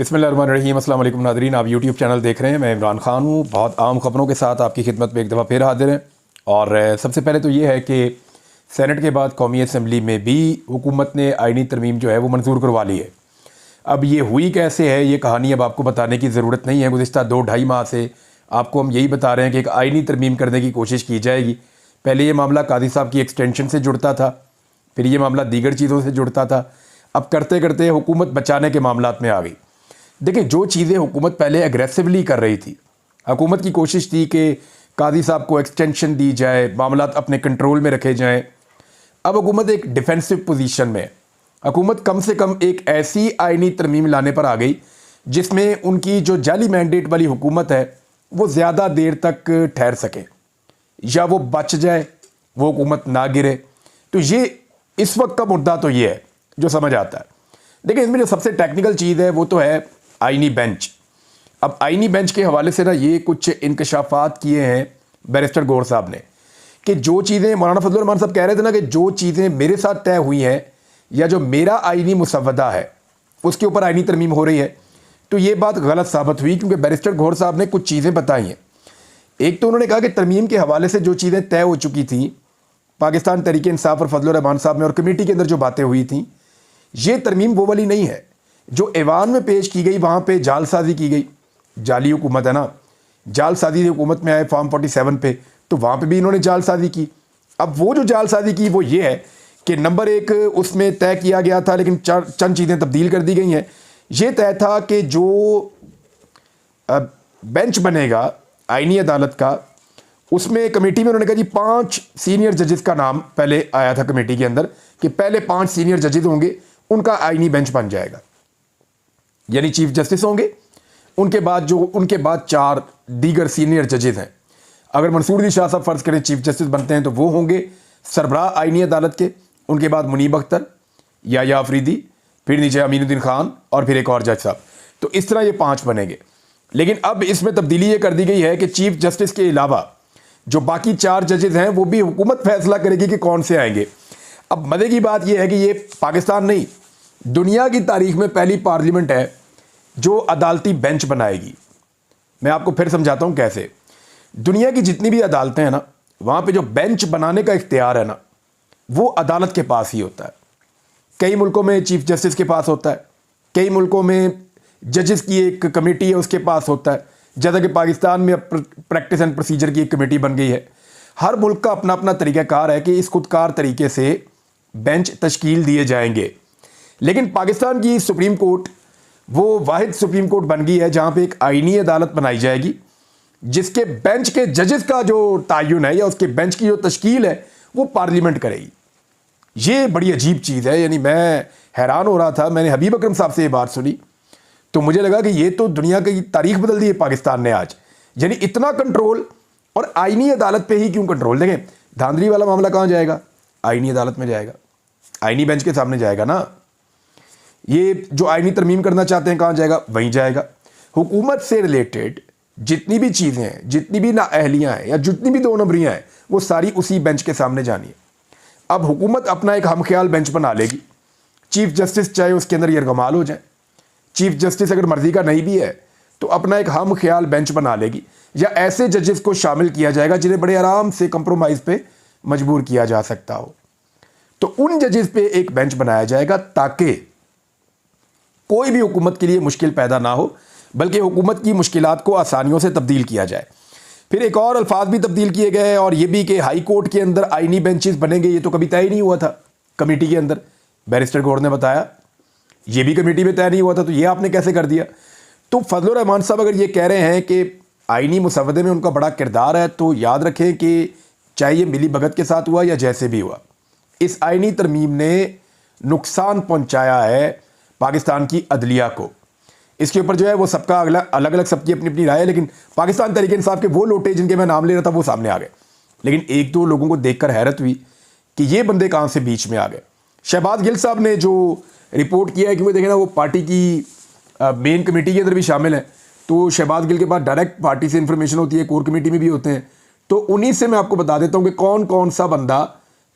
बिस्मिल्लाहिर्रहमानिर्रहीम। अस्सलाम वालेकुम नाज़रीन, आप यूट्यूब चैनल देख रहे हैं। मैं इमरान खान हूँ। बहुत आम ख़बरों के साथ आपकी खिदमत में एक दफ़ा फिर हाजिर हैं। और सबसे पहले तो ये है कि सेनेट के बाद कौमी असम्बली में भी हुकूमत ने आइनी तरमीम जो है वो मंजूर करवा ली है। अब ये हुई कैसे है, ये कहानी अब आपको बताने की ज़रूरत नहीं है। गुज़िश्ता 2-2.5 माह से आपको हम यही बता रहे हैं कि एक आइनी तरमीम करने की कोशिश की जाएगी। पहले ये मामला कादी साहब की एक्सटेंशन से जुड़ता था, फिर ये मामला दीगर चीज़ों से जुड़ता था। अब करते करते हुकूमत बचाने के मामलात में आ गई। देखिए, जो चीज़ें हुकूमत पहले एग्रेसिवली कर रही थी, हुकूमत की कोशिश थी कि कादी साहब को एक्सटेंशन दी जाए, मामलात अपने कंट्रोल में रखे जाएं। अब हुकूमत एक डिफेंसिव पोजीशन में है। हुकूमत कम से कम एक ऐसी आइनी तरमीम लाने पर आ गई जिसमें उनकी जो जाली मैंडेट वाली हुकूमत है वो ज़्यादा देर तक ठहर सके या वो बच जाए, वो हुकूमत ना गिरे। तो ये इस वक्त का मुद्दा तो ये है जो समझ आता है। देखिए, इसमें जो सबसे टेक्निकल चीज़ है वो तो है आइनी बेंच। अब आइनी बेंच के हवाले से ना ये कुछ इंकशाफात किए हैं बैरिस्टर गौर साहब ने कि जो चीज़ें मौलाना फजलुर रहमान साहब कह रहे थे ना कि जो चीज़ें मेरे साथ तय हुई हैं या जो मेरा आइनी मुसव्वदा है उसके ऊपर आइनी तरमीम हो रही है, तो ये बात गलत साबित हुई क्योंकि बैरिस्टर गौर साहब ने कुछ चीज़ें बताई हैं। एक तो उन्होंने कहा कि तरमीम के हवाले से जो चीज़ें तय हो चुकी थी पाकिस्तान तहरीक इंसाफ और फजलुर रहमान साहब में और कमेटी के अंदर जो बातें हुई थी, ये तरमीम वो वाली नहीं है जो ऐवान में पेश की गई। वहाँ पे जालसाजी की गई, जाली हुकूमत है ना, जालसाजी हुकूमत में आए फॉर्म 47 पे, तो वहाँ पे भी इन्होंने जालसाजी की। अब वो जो जालसाजी की वो ये है कि नंबर 1 उसमें तय किया गया था, लेकिन चंद चीज़ें तब्दील कर दी गई हैं। ये तय था कि जो बेंच बनेगा आइनी अदालत का, उसमें कमेटी में उन्होंने कहा जी 5 सीनियर जजेस का नाम पहले आया था कमेटी के अंदर कि पहले 5 सीनियर जजेस होंगे, उनका आइनी बेंच बन जाएगा, यानी चीफ जस्टिस होंगे। उनके बाद 4 दीगर सीनियर जजेस हैं। अगर मंसूर अली शाह साहब फ़र्ज़ करें चीफ जस्टिस बनते हैं तो वो होंगे सरबराह आइनी अदालत के। उनके बाद मुनीब अख्तर, या अफरीदी, फिर नीचे अमीनुद्दीन खान और फिर एक और जज साहब। तो इस तरह ये 5 बनेंगे। लेकिन अब इसमें तब्दीली ये कर दी गई है कि चीफ जस्टिस के अलावा जो बाकी 4 जजेस हैं वो भी हुकूमत फैसला करेगी कि कौन से आएंगे। अब मज़े की बात यह है कि ये पाकिस्तान नहीं, दुनिया की तारीख में पहली पार्लियामेंट है जो अदालती बेंच बनाएगी। मैं आपको फिर समझाता हूं कैसे। दुनिया की जितनी भी अदालतें हैं ना, वहां पे जो बेंच बनाने का इख्तियार है ना, वो अदालत के पास ही होता है। कई मुल्कों में चीफ जस्टिस के पास होता है, कई मुल्कों में जजेस की एक कमेटी है उसके पास होता है। जैसा कि पाकिस्तान में प्रैक्टिस एंड प्रोसीजर की एक कमेटी बन गई है। हर मुल्क का अपना अपना तरीक़ाकार है कि इस खुदकार तरीके से बेंच तश्कील दिए जाएंगे। लेकिन पाकिस्तान की सुप्रीम कोर्ट वो वाहिद सुप्रीम कोर्ट बन गई है जहां पे एक आईनी अदालत बनाई जाएगी जिसके बेंच के जजेस का जो तयन है या उसके बेंच की जो तश्कील है वो पार्लियामेंट करेगी। ये बड़ी अजीब चीज़ है। यानी मैं हैरान हो रहा था, मैंने हबीब अकरम साहब से ये बात सुनी तो मुझे लगा कि ये तो दुनिया की तारीख बदल दी है पाकिस्तान ने आज। यानी इतना कंट्रोल, और आईनी अदालत पे ही क्यों कंट्रोल। देखें, धांधली वाला मामला कहाँ जाएगा? आईनी अदालत में जाएगा, आईनी बेंच के सामने जाएगा ना। ये जो आईनी तरमीम करना चाहते हैं कहाँ जाएगा? वहीं जाएगा। हुकूमत से रिलेटेड जितनी भी चीज़ें हैं, जितनी भी नाअहलियाँ हैं या जितनी भी 2 नंबरियाँ हैं, वो सारी उसी बेंच के सामने जानी है। अब हुकूमत अपना एक हमख्याल बेंच बना लेगी। चीफ जस्टिस चाहे उसके अंदर यरगमाल हो जाए, चीफ जस्टिस अगर मर्जी का नहीं भी है तो अपना एक हम ख्याल बेंच बना लेगी, या ऐसे जजेस को शामिल किया जाएगा जिन्हें बड़े आराम से कंप्रोमाइज़ पे मजबूर किया जा सकता हो। तो उन जजेस पे एक बेंच बनाया जाएगा ताकि कोई भी हुकूमत के लिए मुश्किल पैदा ना हो, बल्कि हुकूमत की मुश्किलात को आसानियों से तब्दील किया जाए। फिर एक और अल्फाज भी तब्दील किए गए और ये भी कि हाई कोर्ट के अंदर आईनी बेंचेस बनेंगे। ये तो कभी तय नहीं हुआ था कमेटी के अंदर, बैरिस्टर गौर ने बताया। ये भी कमेटी में तय नहीं हुआ था, तो ये आपने कैसे कर दिया? तो फजलुर रहमान साहब अगर ये कह रहे हैं कि आईनी मुसव्वदे में उनका बड़ा किरदार है, तो याद रखें कि चाहे ये मिली भगत के साथ हुआ या जैसे भी हुआ, इस आईनी तरमीम ने नुकसान पहुंचाया है पाकिस्तान की अदलिया को। इसके ऊपर जो है वो सबका अलग अलग सबकी अपनी अपनी राय है, लेकिन पाकिस्तान तहरीक इंसाफ के वो लोटे जिनके मैं नाम ले रहा था वो सामने आ गए। लेकिन 1-2 लोगों को देखकर हैरत हुई कि ये बंदे कहाँ से बीच में आ गए। शहबाज गिल साहब ने जो रिपोर्ट किया है कि वो देखें ना, वो पार्टी की मेन कमेटी के अंदर भी शामिल है, तो शहबाज गिल के पास डायरेक्ट पार्टी से इंफॉर्मेशन होती है, कोर कमेटी में भी होते हैं। तो उन्हीं से मैं आपको बता देता हूँ कि कौन कौन सा बंदा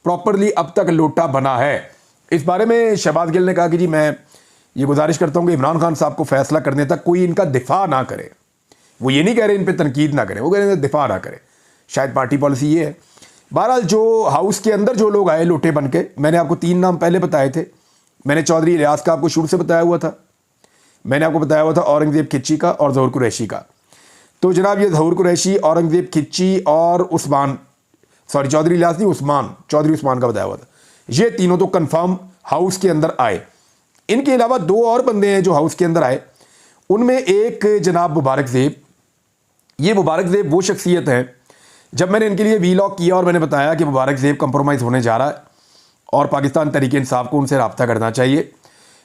प्रॉपरली अब तक लोटा बना है। इस बारे में शहबाज गिल ने कहा कि जी मैं ये गुजारिश करता हूँ कि इमरान खान साहब को फैसला करने तक कोई इनका दिफा ना करे। वो ये नहीं कह रहे इन पे तनकीद ना करें, वो कह रहे हैं दिफा ना करें। शायद पार्टी पॉलिसी ये है। बहरहाल जो हाउस के अंदर जो लोग आए लोटे बन के, मैंने आपको 3 नाम पहले बताए थे। मैंने चौधरी इलियास का आपको शुरू से बताया हुआ था, मैंने आपको बताया हुआ था औरंगज़ेब खिच्ची का और ज़हूर कुरैशी का। तो जनाब ये ज़हूर कुरैशी, औरंगज़ेब खिच्ची और उस्मान, सॉरी चौधरी इलियास नहीं, उस्मान, चौधरी उस्मान का बताया हुआ था। ये तीनों तो कंफर्म हाउस के अंदर आए। इनके अलावा 2 और बंदे हैं जो हाउस के अंदर आए। उनमें एक जनाब मुबारक ज़ेब। ये मुबारक ज़ेब वो शख्सियत है, जब मैंने इनके लिए वीलॉग किया और मैंने बताया कि मुबारक ज़ेब कंप्रोमाइज़ होने जा रहा है और पाकिस्तान तहरीक इंसाफ को उनसे रब्ता करना चाहिए।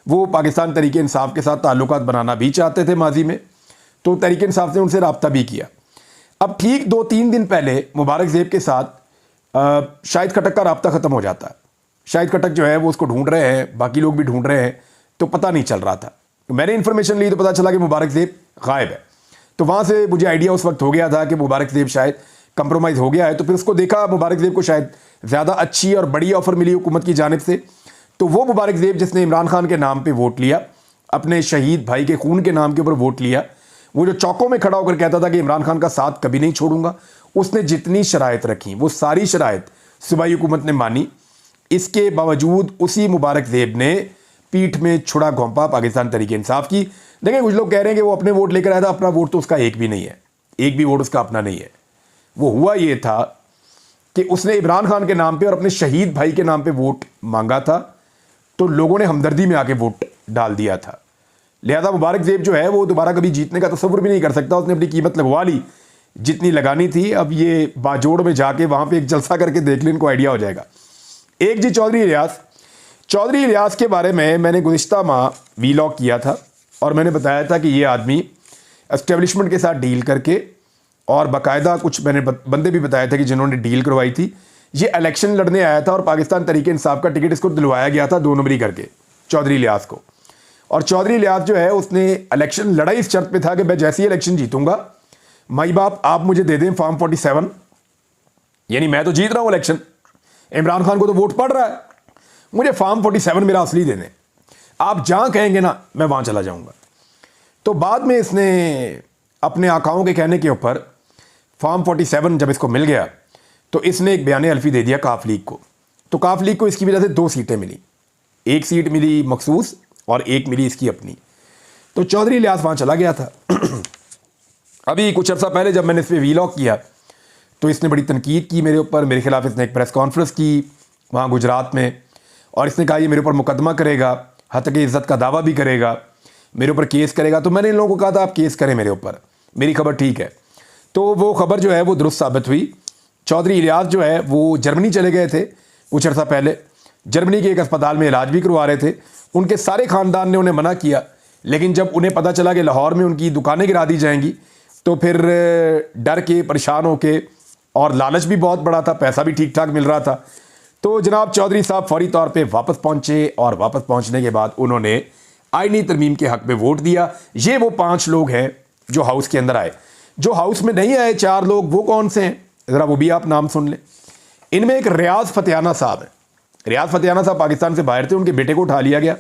वो पाकिस्तान तहरीक इंसाफ के साथ ताल्लुकात बनाना भी चाहते थे माजी में, तो तहरीक इंसाफ ने उनसे रब्ता भी किया। अब ठीक 2-3 दिन पहले मुबारक ज़ेब के साथ शाहिद खटक का रब्ता ख़त्म हो जाता है। शाहिद खटक जो है वो उसको ढूंढ रहे हैं, बाकी लोग भी ढूंढ रहे हैं, तो पता नहीं चल रहा था। मैंने इन्फॉर्मेशन ली तो पता चला कि मुबारक ज़ेब गायब है। तो वहाँ से मुझे आइडिया उस वक्त हो गया था कि मुबारक ज़ेब शायद कंप्रोमाइज़ हो गया है। तो फिर उसको देखा, मुबारक ज़ेब को शायद ज़्यादा अच्छी और बड़ी ऑफ़र मिली हुकूमत की जानिब से। तो वो मुबारक ज़ेब जिसने इमरान खान के नाम पे वोट लिया, अपने शहीद भाई के खून के नाम के ऊपर वोट लिया, वो जो चौकों में खड़ा होकर कहता था कि इमरान खान का साथ कभी नहीं छोड़ूंगा, उसने जितनी शराइत रखी वो सारी शराइत सूबाई हुकूमत ने मानी। इसके बावजूद उसी मुबारक ज़ेब ने पीठ में छुड़ा घोंपा पाकिस्तान तहरीक इंसाफ की। देखिए कुछ लोग कह रहे हैं कि वो अपने वोट लेकर आया था, अपना वोट तो उसका एक भी नहीं है, एक भी वोट उसका अपना नहीं है। वो हुआ ये था कि उसने इमरान खान के नाम पे और अपने शहीद भाई के नाम पे वोट मांगा था, तो लोगों ने हमदर्दी में आके वोट डाल दिया था। लिहाजा मुबारक ज़ेब जो है वो दोबारा कभी जीतने का तस्वुर भी नहीं कर सकता। उसने अपनी कीमत लगवा ली जितनी लगानी थी। अब ये बाजोड़ में जाके वहाँ पे एक जलसा करके देख लें, इनको आइडिया हो जाएगा। एक जी चौधरी इलियास। चौधरी इलियास के बारे में मैंने गुज़िश्ता माह वीलॉग किया था और मैंने बताया था कि ये आदमी एस्टेब्लिशमेंट के साथ डील करके, और बाकायदा कुछ मैंने बंदे भी बताए थे कि जिन्होंने डील करवाई थी, ये इलेक्शन लड़ने आया था और पाकिस्तान तहरीक इंसाफ का टिकट इसको दिलवाया गया था 2 नंबरी करके चौधरी इलियास को। और चौधरी इलियास जो है उसने इलेक्शन लड़ा इस शर्त पे था कि मैं जैसे ही इलेक्शन जीतूंगा, माई बाप आप मुझे दे दें फॉर्म 47, यानी मैं तो जीत रहा हूँ इलेक्शन, इमरान खान को तो वोट पड़ रहा है, मुझे फॉर्म 47 मेरा असली दे दें, आप जहाँ कहेंगे ना मैं वहाँ चला जाऊँगा। तो बाद में इसने अपने आकाओं के कहने के ऊपर फॉर्म 47 जब इसको मिल गया तो इसने एक बयान हल्फी दे दिया काफ लीग को। तो काफ लीग को इसकी वजह से 2 सीटें मिली, 1 सीट मिली मखसूस और 1 मिली इसकी अपनी। तो चौधरी इलियास वहाँ चला गया था। अभी कुछ अर्सा पहले जब मैंने इस पर वीलॉग किया तो इसने बड़ी तनकीद की मेरे ऊपर। मेरे खिलाफ इसने एक प्रेस कॉन्फ्रेंस की वहाँ गुजरात में, और इसने कहा ये मेरे ऊपर मुकदमा करेगा, हत्या की इज़्ज़त का दावा भी करेगा, मेरे ऊपर केस करेगा। तो मैंने इन लोगों को कहा था आप केस करें मेरे ऊपर, मेरी खबर ठीक है। तो वो खबर जो है वो दुरुस्त साबित हुई। चौधरी इलियास जो है वो जर्मनी चले गए थे कुछ अर्सा पहले, जर्मनी के एक अस्पताल में इलाज भी करवा रहे थे। उनके सारे ख़ानदान ने उन्हें मना किया, लेकिन जब उन्हें पता चला कि लाहौर में उनकी दुकानें गिरा दी जाएंगी तो फिर डर के, परेशान होके, और लालच भी बहुत बड़ा था, पैसा भी ठीक ठाक मिल रहा था, तो जनाब चौधरी साहब फौरी तौर पे वापस पहुंचे। और वापस पहुंचने के बाद उन्होंने आईनी तरमीम के हक में वोट दिया। ये वो 5 लोग हैं जो हाउस के अंदर आए। जो हाउस में नहीं आए 4 लोग, वो कौन से हैं ज़रा वो भी आप नाम सुन लें। इनमें एक रियाज फतेहाना साहब है। रियाज फतेहाना साहब पाकिस्तान से बाहर थे, उनके बेटे को उठा लिया गया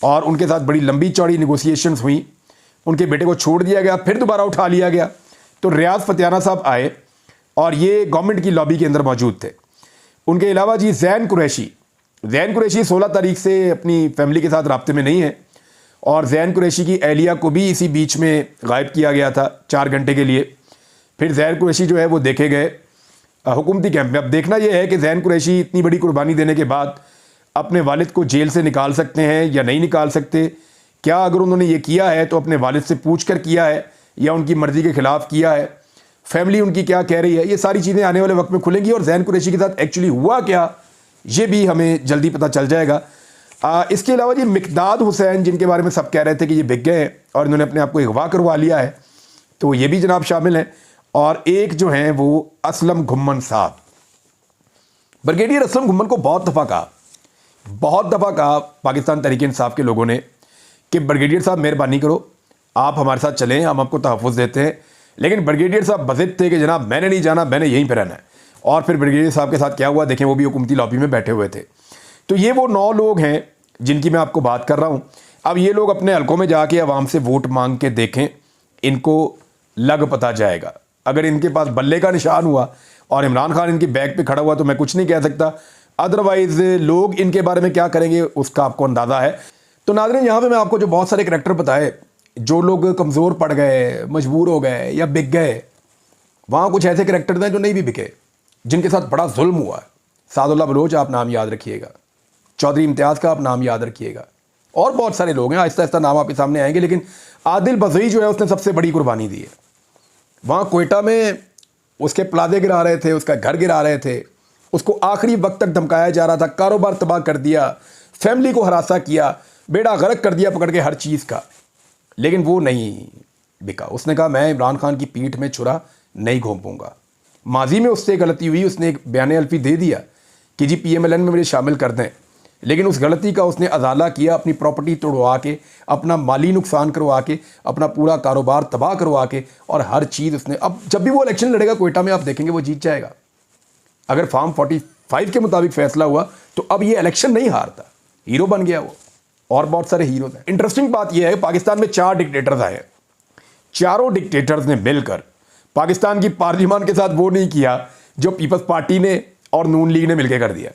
और उनके साथ बड़ी लंबी चौड़ी निगोसिएशंस हुई, उनके बेटे को छोड़ दिया गया, फिर दोबारा उठा लिया गया। तो रियाज फतेहाना साहब आए और ये गवर्नमेंट की लॉबी के अंदर मौजूद थे। उनके अलावा जी ज़ैन कुरैशी 16 तारीख से अपनी फैमिली के साथ राब्ते में नहीं है, और ज़ैन कुरैशी की एहलिया को भी इसी बीच में गायब किया गया था 4 घंटे के लिए। फिर ज़ैन कुरैशी जो है वो देखे गए हुकूमती कैंप में। अब देखना यह है कि ज़ैन कुरैशी इतनी बड़ी कुर्बानी देने के बाद अपने वालिद को जेल से निकाल सकते हैं या नहीं निकाल सकते। क्या अगर उन्होंने ये किया है तो अपने वालिद से पूछ कर किया है या उनकी मर्ज़ी के ख़िलाफ़ किया है, फैमिली उनकी क्या कह रही है, ये सारी चीज़ें आने वाले वक्त में खुलेंगी। और ज़ैन कुरैशी के साथ एक्चुअली हुआ क्या ये भी हमें जल्दी पता चल जाएगा। इसके अलावा जी मिकदाद हुसैन, जिनके बारे में सब कह रहे थे कि ये बिक गए हैं और इन्होंने अपने आप को अगवा करवा लिया है, तो ये भी जनाब शामिल हैं। और एक जो हैं वो असलम घुम्मन साहब, ब्रिगेडियर असलम घुम्मन को बहुत दफ़ा कहा पाकिस्तान तहरीक इंसाफ के लोगों ने कि ब्रिगेडियर साहब मेहरबानी करो, आप हमारे साथ चलें, हम आपको तहफ़्फ़ुज़ देते हैं। लेकिन ब्रिगेडियर साहब बज़िद थे कि जनाब मैंने नहीं जाना, मैंने यहीं पर रहना है। और फिर ब्रिगेडियर साहब के साथ क्या हुआ देखें, वो भी हुकूमती लॉबी में बैठे हुए थे। तो ये वो 9 लोग हैं जिनकी मैं आपको बात कर रहा हूँ। अब ये लोग अपने हलकों में जाके आवाम से वोट मांग के देखें, इनको लग पता जाएगा। अगर इनके पास बल्ले का निशान हुआ और इमरान खान इनकी बैक पे खड़ा हुआ तो मैं कुछ नहीं कह सकता, अदरवाइज लोग इनके बारे में क्या करेंगे उसका आपको अंदाज़ा है। तो नाज़रीन, यहाँ पे मैं आपको जो बहुत सारे करैक्टर बताए, जो लोग कमज़ोर पड़ गए, मजबूर हो गए या बिक गए, वहाँ कुछ ऐसे करैक्टर्स हैं जो नहीं भी बिके, जिनके साथ बड़ा जुल्म हुआ है। सादुल्लाह बलोच आप नाम याद रखिएगा, चौधरी इम्तियाज़ का आप नाम याद रखिएगा, और बहुत सारे लोग हैं, आहिस्ता आहिस्ता नाम आपके सामने आएंगे। लेकिन आदिल बज़ई जो है उसने सबसे बड़ी कुर्बानी दी है। वहाँ कोयटा में उसके प्लाजे गिरा रहे थे, उसका घर गिरा रहे थे, उसको आखिरी वक्त तक धमकाया जा रहा था, कारोबार तबाह कर दिया, फैमिली को हरासा किया, बेड़ा गर्क कर दिया पकड़ के हर चीज़ का। लेकिन वो नहीं बिका। उसने कहा मैं इमरान खान की पीठ में छुरा नहीं घोंपूंगा। माजी में उससे गलती हुई, उसने एक बयान अल्फी दे दिया कि जी PMLN में मुझे शामिल कर दें, लेकिन उस गलती का उसने अजाला किया, अपनी प्रॉपर्टी तोड़वा के, अपना माली नुकसान करवा के, अपना पूरा कारोबार तबाह करवा के, और हर चीज़ उसने। अब जब भी वो इलेक्शन लड़ेगा कोयटा में, आप देखेंगे वो जीत जाएगा। अगर फॉर्म 45 के मुताबिक फैसला हुआ तो अब ये इलेक्शन नहीं हारता, हीरो बन गया वो। और बहुत सारे हीरोज हैं। इंटरेस्टिंग बात यह है, पाकिस्तान में 4 डिक्टेटर्स आए हैं। चारों डिक्टेटर्स ने मिलकर पाकिस्तान की पार्लियामान के साथ वो नहीं किया जो पीपल्स पार्टी ने और नून लीग ने मिलकर कर दिया।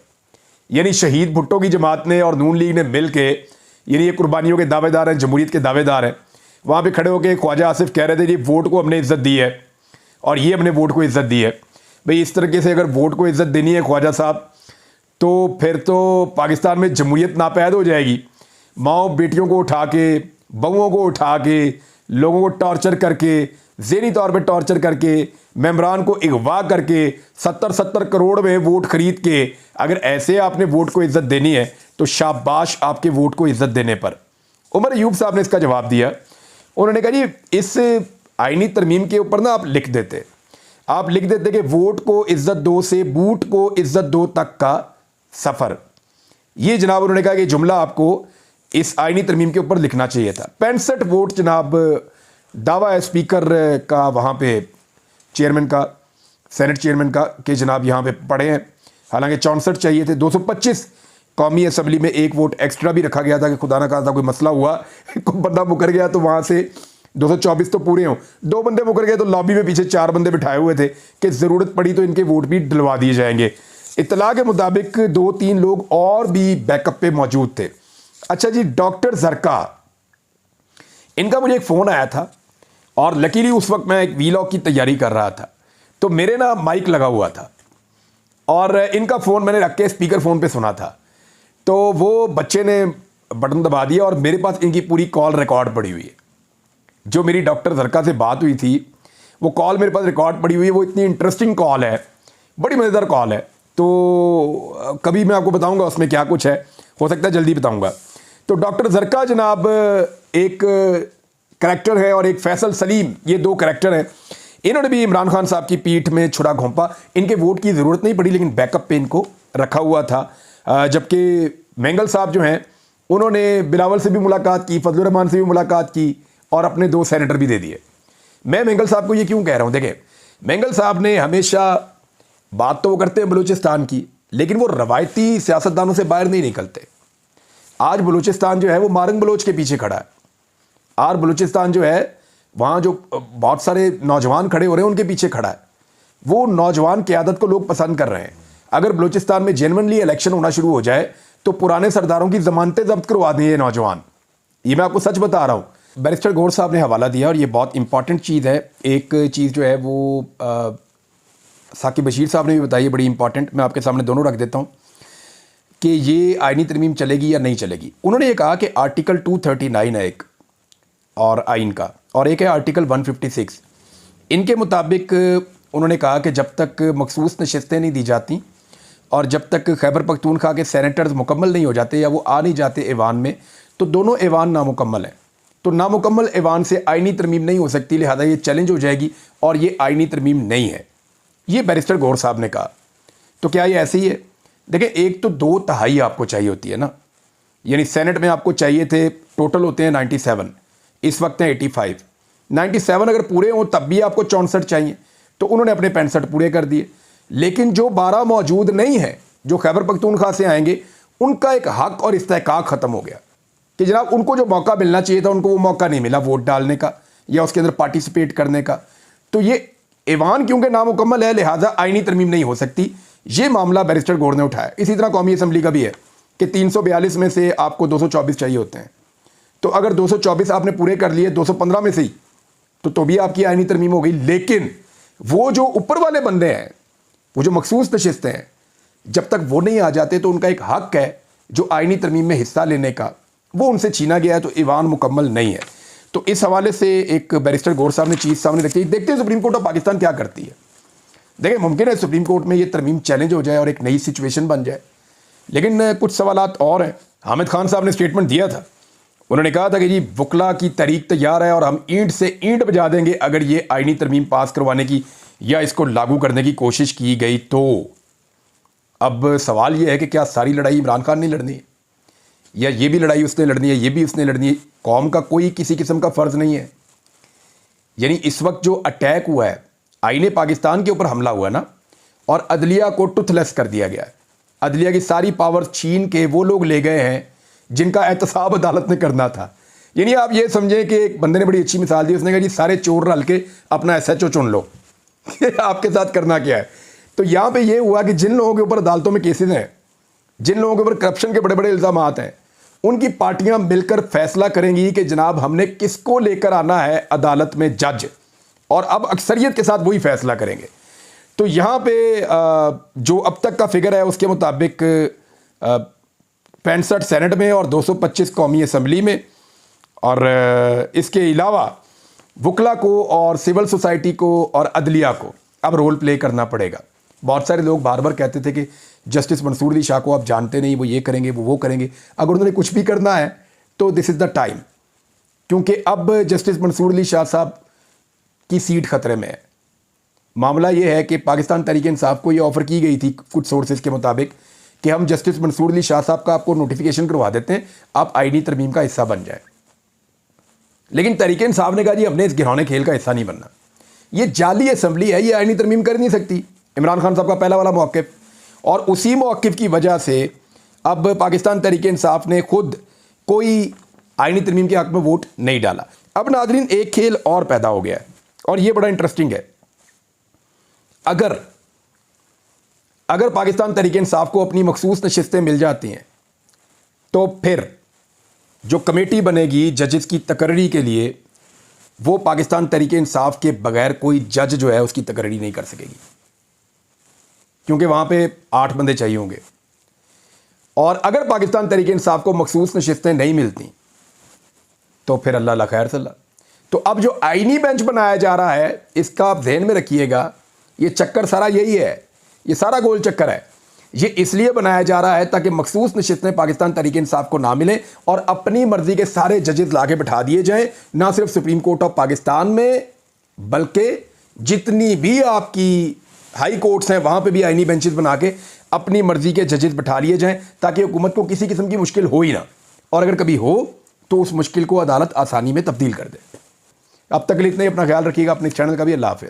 यानी शहीद भुट्टो की जमात ने और नून लीग ने मिलके, यानी ये कुर्बानियों के दावेदार हैं, जमहूरियत के दावेदार हैं, वहाँ पे खड़े होकर ख्वाजा आसिफ कह रहे थे जी वोट को हमने इज्जत दी है और ये अपने वोट को इज्जत दी है। भाई इस तरीके से अगर वोट को इज्जत देनी है ख्वाजा साहब, तो फिर तो पाकिस्तान में जमहूरियत नापैद हो जाएगी। माओ बेटियों को उठा के, बहुओं को उठा के, लोगों को टॉर्चर करके, ज़हनी तौर पे टॉर्चर करके, मेंबरान को अगवा करके, 70 करोड़ में वोट खरीद के, अगर ऐसे आपने वोट को इज्जत देनी है तो शाबाश आपके वोट को इज्जत देने पर। उमर अयूब साहब ने इसका जवाब दिया। उन्होंने कहा जी इस आईनी तरमीम के ऊपर ना आप लिख देते कि वोट को इज्जत दो से बूट को इज्जत दो तक का सफ़र। ये जनाब उन्होंने कहा कि जुमला आपको इस आईनी तरमीम के ऊपर लिखना चाहिए था। 65 वोट जनाब दावा है स्पीकर का, वहाँ पे चेयरमैन का, सेनेट चेयरमैन का, कि जनाब यहाँ पे पड़े हैं। हालांकि 64 चाहिए थे। 225 कौमी असम्बली में 1 वोट एक्स्ट्रा भी रखा गया था कि खुदा ना खास्ता कोई मसला हुआ, कोई बंदा मुकर गया तो वहाँ से 224 तो पूरे हों। 2 बंदे मुकर गए तो लॉबी में पीछे 4 बंदे बिठाए हुए थे कि ज़रूरत पड़ी तो इनके वोट भी डलवा दिए जाएंगे। इत्तला के मुताबिक 2-3 लोग और भी बैकअप पे मौजूद थे। अच्छा जी, डॉक्टर जरका, इनका मुझे एक फ़ोन आया था और लकीली उस वक्त मैं एक वीलॉग की तैयारी कर रहा था, तो मेरे ना माइक लगा हुआ था और इनका फ़ोन मैंने रख के स्पीकर फ़ोन पे सुना था। तो वो बच्चे ने बटन दबा दिया और मेरे पास इनकी पूरी कॉल रिकॉर्ड पड़ी हुई है। जो मेरी डॉक्टर जरका से बात हुई थी वो कॉल मेरे पास रिकॉर्ड पड़ी हुई है। वो इतनी इंटरेस्टिंग कॉल है, बड़ी मज़ेदार कॉल है। तो कभी मैं आपको बताऊंगा उसमें क्या कुछ है, हो सकता है जल्दी बताऊंगा। तो डॉक्टर जरका जनाब एक करैक्टर है और एक फैसल सलीम, ये 2 करैक्टर हैं। इन्होंने भी इमरान खान साहब की पीठ में छुरा घोंपा। इनके वोट की ज़रूरत नहीं पड़ी लेकिन बैकअप पे इनको रखा हुआ था। जबकि मैंगल साहब जो हैं उन्होंने बिलावल से भी मुलाकात की, फजलुर रहमान से भी मुलाकात की और अपने 2 सेनेटर भी दे दिए। मैं मैंगल साहब को ये क्यों कह रहा हूँ, देखें मैंगल साहब ने हमेशा बात तो वो करते हैं बलूचिस्तान की, लेकिन वो रवायती सियासतदानों से बाहर नहीं निकलते। आज बलूचिस्तान जो है वो मारंग बलोच के पीछे खड़ा है। आज बलूचिस्तान जो है वहाँ जो बहुत सारे नौजवान खड़े हो रहे हैं उनके पीछे खड़ा है। वो नौजवान क़यादत को लोग पसंद कर रहे हैं। अगर बलूचिस्तान में जेन्युइनली इलेक्शन होना शुरू हो जाए तो पुराने सरदारों की ज़मानतें जब्त करवा दें ये नौजवान। ये मैं आपको सच बता रहा हूँ। बैरिस्टर गौर साहब ने हवाला दिया और ये बहुत इंपॉर्टेंट चीज़ है। एक चीज़ जो है वो साकिब बशीर साहब ने भी बताई है, बड़ी इंपॉर्टेंट। मैं आपके सामने दोनों रख देता हूँ कि ये आईनी तरमीम चलेगी या नहीं चलेगी। उन्होंने ये कहा कि आर्टिकल 239 है एक और आइन का, और एक है आर्टिकल 156। इनके मुताबिक उन्होंने कहा कि जब तक मखसूस नशस्तें नहीं दी जाती और जब तक खैबर पख्तूनख्वा के सेनेटर्स मुकम्मल नहीं हो जाते या वो आ नहीं जाते ऐवान में, तो दोनों ऐवान नामुकम्मल हैं। तो नामुकम्मल ऐवान से आईनी तरमीम नहीं हो सकती, लिहाजा ये चैलेंज हो जाएगी और ये आईनी तरमीम नहीं है। ये बैरिस्टर गौर साहब ने कहा। तो क्या ये ऐसे ही है? देखें, एक तो 2/3 आपको चाहिए होती है ना, यानी सेनेट में आपको चाहिए थे, टोटल होते हैं 97, इस वक्त हैं 85। 97 अगर पूरे हों तब भी आपको 64 चाहिए, तो उन्होंने अपने 65 पूरे कर दिए। लेकिन जो 12 मौजूद नहीं है, जो खैबर पख्तूनख्वा से आएंगे, उनका एक हक और इस्तेहकाक ख़त्म हो गया। कि जनाब उनको जो मौका मिलना चाहिए था उनको वो मौका नहीं मिला वोट डालने का या उसके अंदर पार्टिसिपेट करने का। तो ये ऐवान क्योंकि नामुकम्मल है लिहाजा आईनी तरमीम नहीं हो सकती, ये मामला बैरिस्टर गौर ने उठाया। इसी तरह कौमी असम्बली का भी है कि 342 में से आपको 224 चाहिए होते हैं, तो अगर 224 आपने पूरे कर लिए 215 में से ही तो भी आपकी आईनी तरमीम हो गई। लेकिन वो जो ऊपर वाले बंदे हैं, वो जो मखसूस नशिस्तें हैं, जब तक वो नहीं आ जाते तो उनका एक हक है जो आईनी तरमीम में हिस्सा लेने का, वो उनसे छीना गया है, तो ईवान मुकम्मल नहीं है। तो इस हवाले से एक बैरिस्टर गौर साहब ने चीज़ सामने रखी है। देखते हैं सुप्रीम कोर्ट ऑफ पाकिस्तान क्या करती है। देखिए मुमकिन है सुप्रीम कोर्ट में ये तरमीम चैलेंज हो जाए और एक नई सिचुएशन बन जाए, लेकिन कुछ सवालात और हैं। हामिद खान साहब ने स्टेटमेंट दिया था, उन्होंने कहा था कि जी वकला की तारीख तैयार है और हम ईंट से ईंट बजा देंगे अगर ये आईनी तरमीम पास करवाने की या इसको लागू करने की कोशिश की गई तो। अब सवाल ये है कि क्या सारी लड़ाई इमरान खान ने लड़नी है या ये भी लड़ाई उसने लड़नी है, ये भी उसने लड़नी है। कौम का कोई किसी किस्म का फ़र्ज़ नहीं है। यानी इस वक्त जो अटैक हुआ है, आईने पाकिस्तान के ऊपर हमला हुआ ना, और अदलिया को टुथलेस कर दिया गया है। अदलिया की सारी पावर छीन के वो लोग ले गए हैं जिनका एहतसाब अदालत ने करना था। यानी आप ये समझें कि एक बंदे ने बड़ी अच्छी मिसाल दी, उसने कहा जी सारे चोर रल के अपना SHO चुन लो आपके साथ करना क्या है। तो यहाँ पे ये हुआ कि जिन लोगों के ऊपर अदालतों में केसेस हैं, जिन लोगों के ऊपर करप्शन के बड़े बड़े इल्ज़ामात हैं, उनकी पार्टियां मिलकर फैसला करेंगी कि जनाब हमने किसको लेकर आना है अदालत में जज, और अब अक्सरियत के साथ वही फैसला करेंगे। तो यहाँ पे जो अब तक का फिगर है उसके मुताबिक 65 सेनेट में और 225 कौमी असम्बली में, और इसके अलावा वकला को और सिविल सोसाइटी को और अदलिया को अब रोल प्ले करना पड़ेगा। बहुत सारे लोग बार बार कहते थे कि जस्टिस मंसूर अली शाह को आप जानते नहीं, वो ये करेंगे वो करेंगे। अगर उन्होंने कुछ भी करना है तो दिस इज़ द टाइम, क्योंकि अब जस्टिस मंसूर अली शाह साहब की सीट खतरे में है। मामला ये है कि पाकिस्तान तहरीक इंसाफ को ये ऑफ़र की गई थी कुछ सोर्सेज के मुताबिक कि हम जस्टिस मंसूर अली शाह साहब का आपको नोटिफिकेशन करवा देते हैं, आप आईनी तरमीम का हिस्सा बन जाए। लेकिन तहरीक इंसाफ ने कहा जी हमने इस घिनौने खेल का हिस्सा नहीं बनना, ये जाली असम्बली है, ये आईनी तरमीम कर नहीं सकती। इमरान खान साहब का पहला वाला मौक़िफ़, और उसी मौक़िफ़ की वजह से अब पाकिस्तान तहरीक इंसाफ ने खुद कोई आईनी तरमीम के हक़ में वोट नहीं डाला। अब नाज़रीन एक खेल और पैदा हो गया है और ये बड़ा इंटरेस्टिंग है। अगर पाकिस्तान तहरीक इंसाफ को अपनी मखसूस नशिस्तें मिल जाती हैं तो फिर जो कमेटी बनेगी जजेस की तकर्री के लिए, वो पाकिस्तान तहरीक इंसाफ के बगैर कोई जज जो है उसकी तकर्री नहीं कर सकेगी, क्योंकि वहाँ पे 8 बंदे चाहिए होंगे। और अगर पाकिस्तान तहरीक इंसाफ को मखसूस नशिस्तें नहीं मिलती तो फिर अल्लाह ला खैर सल्ला। तो अब जो आईनी बेंच बनाया जा रहा है, इसका आप ध्यान में रखिएगा, ये चक्कर सारा यही है, ये सारा गोल चक्कर है। ये इसलिए बनाया जा रहा है ताकि मखसूस नशिस्तें पाकिस्तान तहरीक इंसाफ को ना मिले और अपनी मर्जी के सारे जजेस ला के बिठा दिए जाएं, ना सिर्फ सुप्रीम कोर्ट ऑफ पाकिस्तान में बल्कि जितनी भी आपकी हाई कोर्ट्स हैं वहाँ पे भी आईनी बेंचेस बना के अपनी मर्जी के जजेस बिठा लिए जाएं, ताकि हुकूमत को किसी किस्म की मुश्किल हो ही ना, और अगर कभी हो तो उस मुश्किल को अदालत आसानी में तब्दील कर दे। अब तक के लिए इतना ही, अपना ख्याल रखिएगा, अपने चैनल का भी। अल्लाह हाफ़िज़।